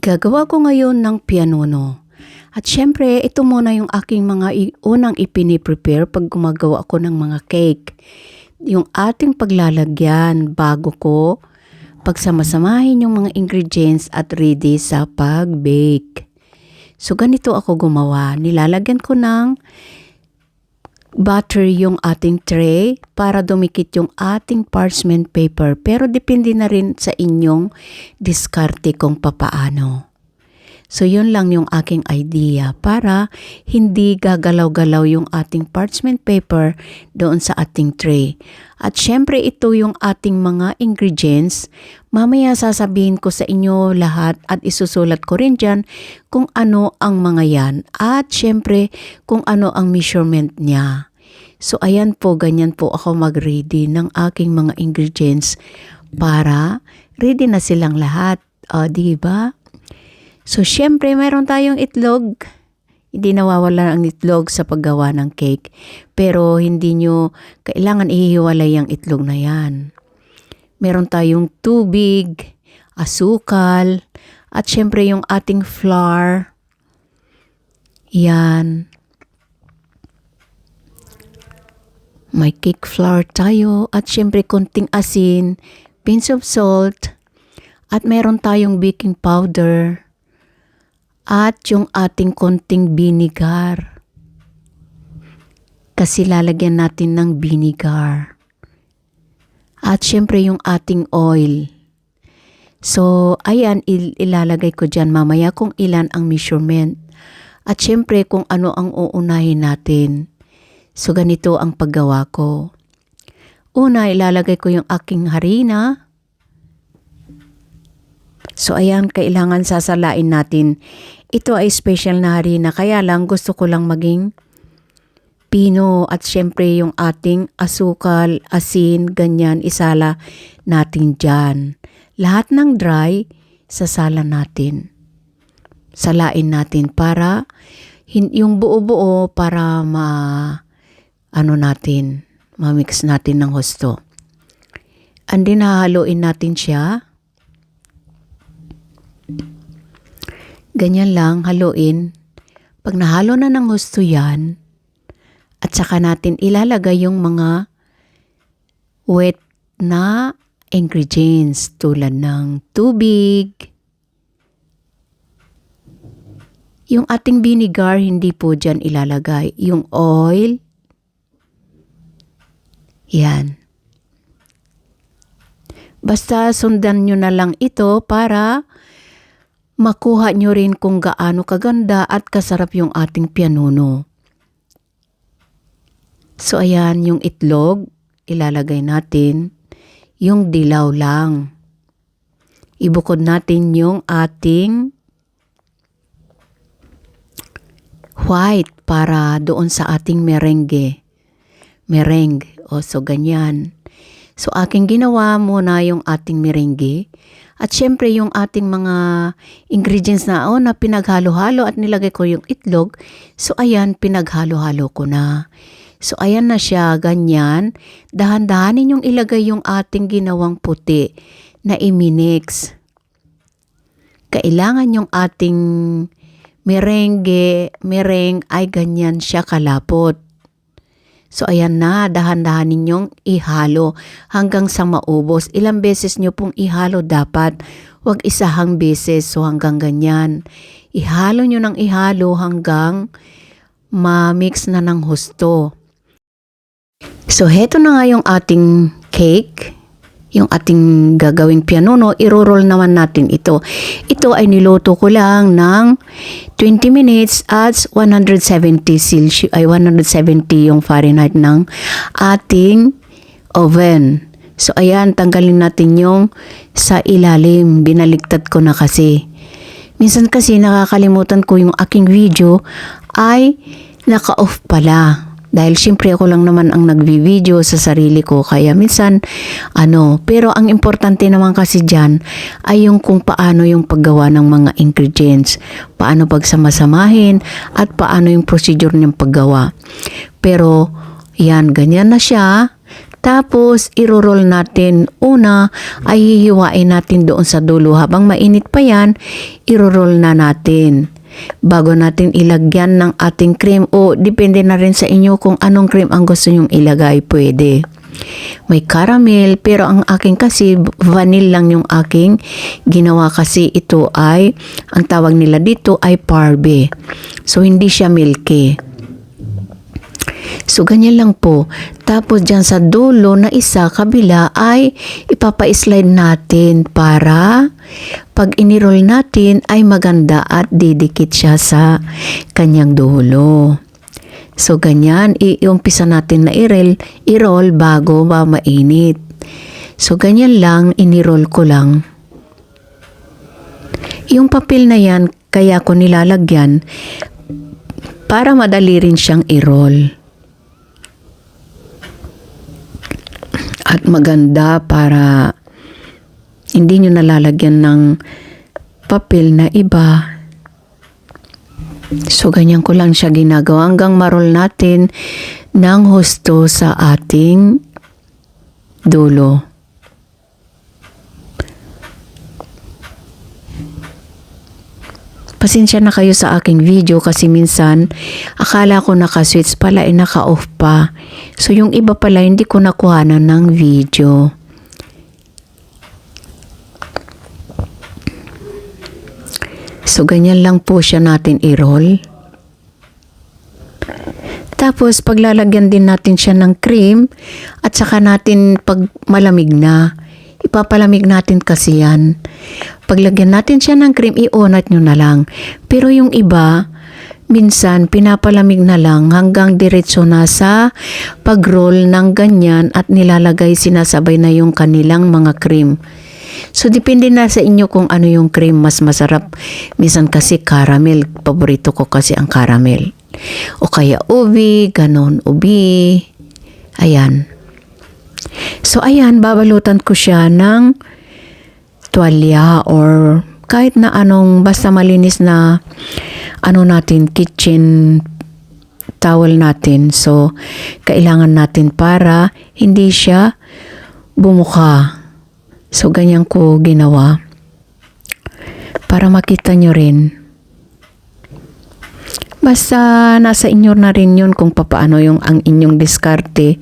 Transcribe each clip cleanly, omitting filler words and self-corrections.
Gagawa ko ngayon ng pianono. At syempre, ito muna yung aking mga unang ipini-prepare pag gumagawa ako ng mga cake. Yung ating paglalagyan bago ko pagsamasamahin yung mga ingredients at ready sa pag-bake. So ganito ako gumawa. Nilalagyan ko ng butter yung ating tray para dumikit yung ating parchment paper. Pero depende na rin sa inyong diskarte kung papaano. So yun lang yung aking idea para hindi gagalaw-galaw yung ating parchment paper doon sa ating tray. At syempre ito yung ating mga ingredients. Mamaya sasabihin ko sa inyo lahat at isusulat ko rin dyan kung ano ang mga yan. At syempre kung ano ang measurement niya. So ayan po, ganyan po ako mag-ready ng aking mga ingredients para ready na silang lahat. O, diba? So, syempre, meron tayong itlog. Hindi nawawala ang itlog sa paggawa ng cake. Pero, hindi nyo kailangan ihiwalay ang itlog na yan. Meron tayong tubig, asukal, at syempre yung ating flour. Yan. May cake flour tayo. At syempre, konting asin, pinch of salt, at meron tayong baking powder. At yung ating konting vinegar. Kasi lalagyan natin ng vinegar. At syempre yung ating oil. So, ayan, ilalagay ko dyan mamaya kung ilan ang measurement. At syempre kung ano ang uunahin natin. So, ganito ang paggawa ko. Una, ilalagay ko yung aking harina. So, ayan, kailangan sasalain natin. Ito ay special na harina, kaya lang gusto ko lang maging pino at syempre yung ating asukal, asin, ganyan, isala natin dyan. Lahat ng dry, sasala natin. Salain natin para yung buo-buo para ma-mix natin ng husto. And then, hahaluin natin siya. Ganyan lang, haluin. Pag nahalo na ng husto yan, at saka natin ilalagay yung mga wet na ingredients tulad ng tubig. Yung ating vinegar, hindi po dyan ilalagay. Yung oil. Yan. Basta sundan nyo na lang ito para makuha nyo rin kung gaano kaganda at kasarap yung ating pianono. So ayan, yung itlog, ilalagay natin. Yung dilaw lang. Ibukod natin yung ating white para doon sa ating merengue. O so ganyan. So aking ginawa muna yung ating merengue. At syempre yung ating mga ingredients na pinaghalo-halo at nilagay ko yung itlog. So ayan, pinaghalo-halo ko na. So ayan na siya, ganyan. Dahan-dahanin yung ilagay yung ating ginawang puti na iminix. Kailangan yung ating merengue ay ganyan siya kalapot. So ayan na, dahan-dahanin yung ihalo hanggang sa maubos. Ilang beses nyo pong ihalo dapat, wag isahang beses. So hanggang ganyan. Ihalo nyo ng ihalo hanggang ma-mix na ng husto. So heto na nga yung ating cake. Yung ating gagawing pianono, iro-roll naman natin ito. Ito ay niluto ko lang ng 20 minutes at 170 yung Fahrenheit ng ating oven. So ayan, tanggalin natin yung sa ilalim. Binaligtad ko na kasi. Minsan kasi nakakalimutan ko yung aking video ay naka-off pala. Dahil syempre ako lang naman ang nagvi-video sa sarili ko. Kaya minsan, pero ang importante naman kasi dyan ay yung kung paano yung paggawa ng mga ingredients. Paano pagsamasamahin at paano yung procedure niyang paggawa. Pero, yan, ganyan na siya. Tapos, iro-roll natin. Una, ay hihiwain natin doon sa dulo. Habang mainit pa yan, iro-roll na natin. Bago natin ilagyan ng ating cream, o depende na rin sa inyo kung anong cream ang gusto nyong ilagay, pwede. May caramel, pero ang aking kasi vanilla lang yung aking ginawa kasi ito ay, ang tawag nila dito ay parbe. So, hindi siya milky. So, ganyan lang po. Tapos, dyan sa dulo na isa, kabila, ay ipapa-slide natin para pag iniroll natin ay maganda at didikit siya sa kanyang dulo. So, ganyan, iumpisa natin na i-roll bago ba mainit. So, ganyan lang, iniroll ko lang. Yung papel na yan, kaya ko nilalagyan para madali rin siyang i-roll. At maganda para hindi nyo nalalagyan ng papel na iba. So, ganyan ko lang siya ginagawa hanggang ma-roll natin ng husto sa ating dulo. Pasensya na kayo sa aking video kasi minsan akala ko naka-switch pala naka-off pa. So, yung iba pala hindi ko nakuhanan ng video. So, ganyan lang po siya natin i-roll. Tapos, paglalagyan din natin siya ng cream at saka natin pag malamig na, ipapalamig natin kasi yan. Paglagyan natin siya ng cream, i-onat nyo na lang. Pero yung iba, minsan pinapalamig na lang hanggang diretso na sa pag-roll ng ganyan at nilalagay sinasabay na yung kanilang mga cream. So, depende na sa inyo kung ano yung cream mas masarap. Minsan kasi caramel. Paborito ko kasi ang caramel. O kaya ubi, ganon, ubi. Ayan. So, ayan, babalutan ko siya ng tuwalya or kahit na anong basta malinis na natin, kitchen towel natin. So, kailangan natin para hindi siya bumuka. So, ganyan ko ginawa. Para makita nyo rin. Basta nasa inyo na rin yun kung paano yung ang inyong diskarte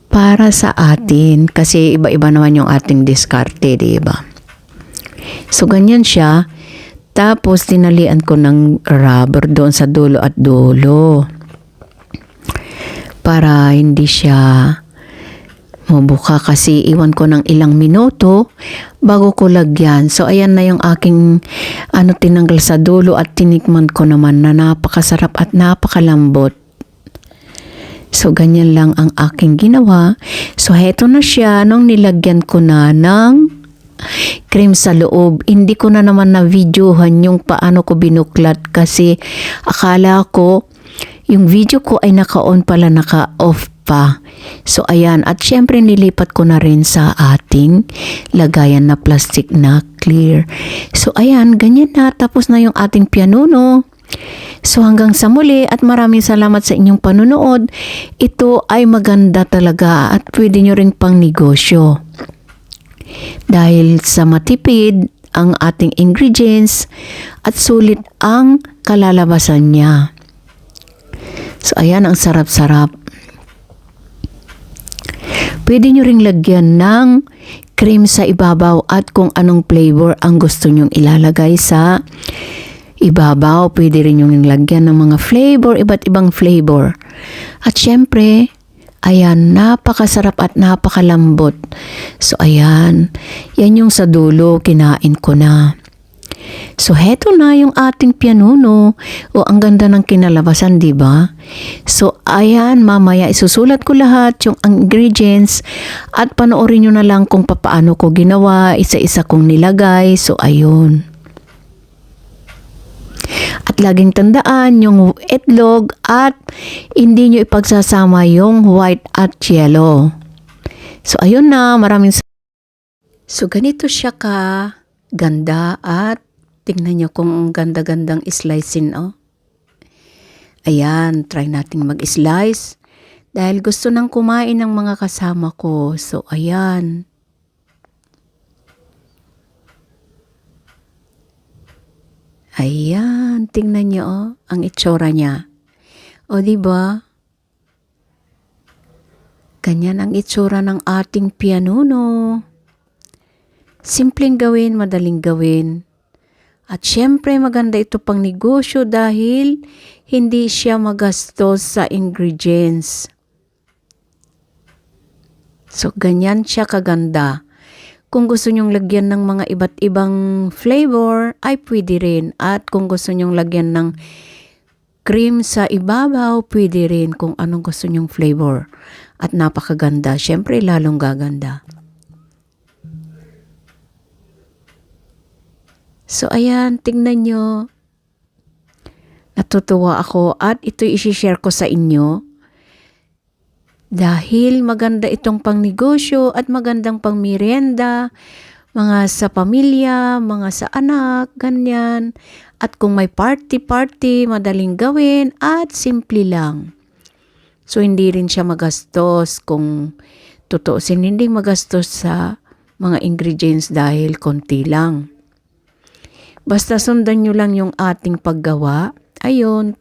para sa atin. Kasi iba-iba naman yung ating diskarte, diba? So, ganyan siya. Tapos, tinalian ko ng rubber doon sa dulo at dulo. Para hindi siya mabuka kasi iwan ko ng ilang minuto bago ko lagyan. So, ayan na yung aking tinanggal sa dulo at tinikman ko naman na napakasarap at napakalambot. So, ganyan lang ang aking ginawa. So, heto na siya nung nilagyan ko na ng cream sa loob. Hindi ko na naman na-videohan yung paano ko binuklat kasi akala ko yung video ko ay naka-on pala, naka-off pa. So, ayan. At syempre, nilipat ko na rin sa ating lagayan na plastic na clear. So, ayan. Ganyan na. Tapos na yung ating pianuno. So, hanggang sa muli at maraming salamat sa inyong panunood. Ito ay maganda talaga at pwede nyo ring pang negosyo. Dahil sa matipid ang ating ingredients at sulit ang kalalabasan niya. So, ayan, ang sarap-sarap. Pwede nyo ring lagyan ng cream sa ibabaw at kung anong flavor ang gusto nyong ilalagay sa ibabaw. Pwede rin yung lagyan ng mga flavor, iba't ibang flavor. At syempre, ayan, napakasarap at napakalambot. So, ayan, yan yung sa dulo, kinain ko na. So, heto na yung ating pianuno. O, ang ganda ng kinalabasan, di ba? So, ayan, mamaya isusulat ko lahat yung ingredients at panoorin nyo na lang kung paano ko ginawa, isa-isa kong nilagay. So, ayun. At laging tandaan yung itlog at hindi nyo ipagsasama yung white at yellow. So, ayun na. So, ganito siya ka ganda at tingnan nyo kung ganda-gandang slicein, oh. Ayan, try nating mag-slice. Dahil gusto nang kumain ng mga kasama ko. So, ayan. Ayan, tingnan niyo ang itsura niya. O, di ba? Ganyan ang itsura ng ating pianuno. Simpleng gawin, madaling gawin. At syempre maganda ito pang negosyo dahil hindi siya magastos sa ingredients. So, ganyan siya kaganda. Kung gusto nyong lagyan ng mga iba't ibang flavor, ay pwede rin. At kung gusto nyong lagyan ng cream sa ibabaw, pwede rin kung anong gusto nyong flavor. At napakaganda. Syempre, lalong gaganda. So, ayan, tingnan nyo. Natutuwa ako at ito i-share ko sa inyo. Dahil maganda itong pangnegosyo at magandang pangmerienda, mga sa pamilya, mga sa anak, ganyan. At kung may party-party, madaling gawin at simple lang. So, hindi rin siya magastos kung tutuusin, hindi magastos sa mga ingredients dahil konti lang. Basta sundan nyo lang yung ating paggawa. Ayun,